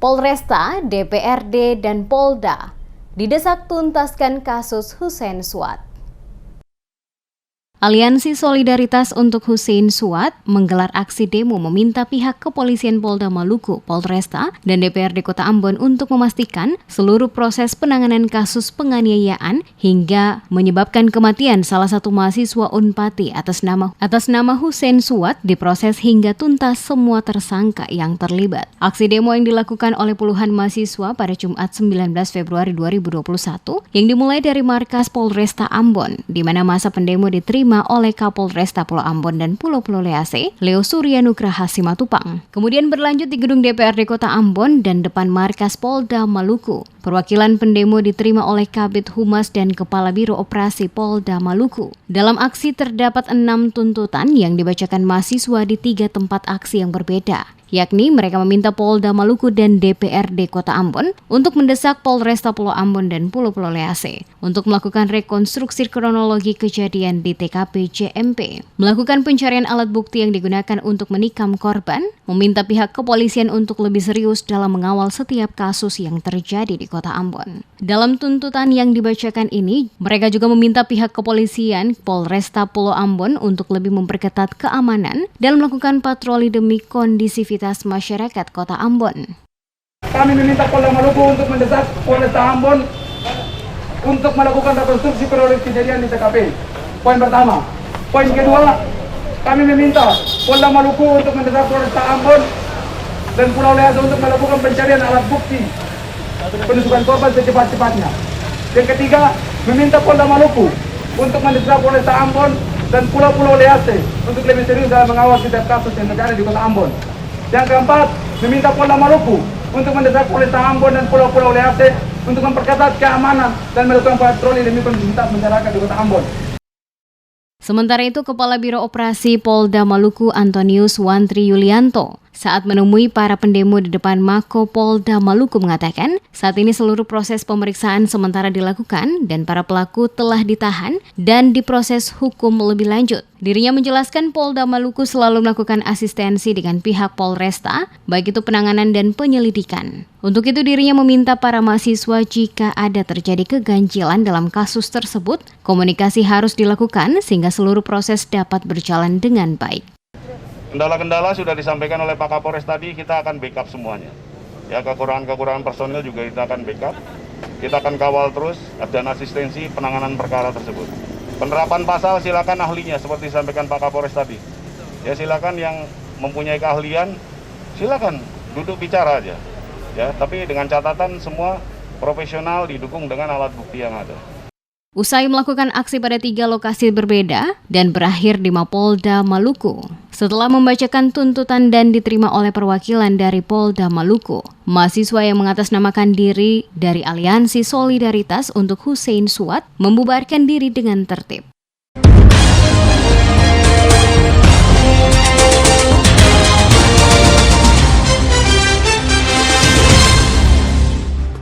Polresta, DPRD, dan Polda didesak tuntaskan kasus Hussein Suat. Aliansi Solidaritas untuk Hussein Suat menggelar aksi demo meminta pihak kepolisian Polda Maluku, Polresta, dan DPRD Kota Ambon untuk memastikan seluruh proses penanganan kasus penganiayaan hingga menyebabkan kematian salah satu mahasiswa Unpati atas nama Hussein Suat diproses hingga tuntas semua tersangka yang terlibat. Aksi demo yang dilakukan oleh puluhan mahasiswa pada Jumat 19 Februari 2021 yang dimulai dari markas Polresta Ambon, di mana masa pendemo diterima oleh Kapolresta Pulau Ambon dan Pulau Lease, Leo Surya Nugraha Simatupang. Kemudian berlanjut di gedung DPRD Kota Ambon dan depan markas Polda Maluku. Perwakilan pendemo diterima oleh Kabid Humas dan Kepala Biro Operasi Polda Maluku. Dalam aksi terdapat 6 tuntutan yang dibacakan mahasiswa di 3 tempat aksi yang berbeda, yakni mereka meminta Polda Maluku dan DPRD Kota Ambon untuk mendesak Polresta Pulau Ambon dan Pulau Lease untuk melakukan rekonstruksi kronologi kejadian di TKP JMP, melakukan pencarian alat bukti yang digunakan untuk menikam korban, meminta pihak kepolisian untuk lebih serius dalam mengawal setiap kasus yang terjadi di Kota Ambon. Dalam tuntutan yang dibacakan ini, mereka juga meminta pihak kepolisian Polresta Pulau Ambon untuk lebih memperketat keamanan dan melakukan patroli demi kondisivitas masyarakat Kota Ambon. Kami meminta Polda Maluku untuk mendesak Polresta Ambon untuk melakukan rekonstruksi kronologi kejadian di TKP. Poin pertama. Poin kedua, kami meminta Polda Maluku untuk mendesak Polresta Ambon dan Pulau Lease untuk melakukan pencarian alat bukti penusukan korban secepat-cepatnya. Yang ketiga, meminta Polda Maluku untuk mendesak Polresta Ambon dan Pulau Lease untuk lebih serius dalam mengawal setiap kasus yang terjadi di Kota Ambon. Yang keempat, meminta Polda Maluku untuk mendesak Polresta Ambon dan Pulau Lease untuk memperketat keamanan dan melakukan patroli demi kondisivitas masyarakat di Kota Ambon. Sementara itu, Kepala Biro Operasi Polda Maluku Antonius Wantri Yulianto saat menemui para pendemo di depan Mako Polda Maluku mengatakan saat ini seluruh proses pemeriksaan sementara dilakukan dan para pelaku telah ditahan dan diproses hukum lebih lanjut. Dirinya menjelaskan Polda Maluku selalu melakukan asistensi dengan pihak Polresta, baik itu penanganan dan penyelidikan. Untuk itu dirinya meminta para mahasiswa jika ada terjadi keganjilan dalam kasus tersebut, komunikasi harus dilakukan sehingga seluruh proses dapat berjalan dengan baik. Kendala-kendala sudah disampaikan oleh Pak Kapolres tadi, kita akan backup semuanya. Ya, kekurangan personil juga kita akan backup. Kita akan kawal terus dan asistensi penanganan perkara tersebut. Penerapan pasal silakan ahlinya seperti disampaikan Pak Kapolres tadi. Ya, silakan yang mempunyai keahlian, silakan duduk bicara aja. Ya, tapi dengan catatan semua profesional didukung dengan alat bukti yang ada. Usai melakukan aksi pada 3 lokasi berbeda dan berakhir di Mapolda Maluku. Setelah membacakan tuntutan dan diterima oleh perwakilan dari Polda Maluku, mahasiswa yang mengatasnamakan diri dari Aliansi Solidaritas untuk Hussein Suat membubarkan diri dengan tertib.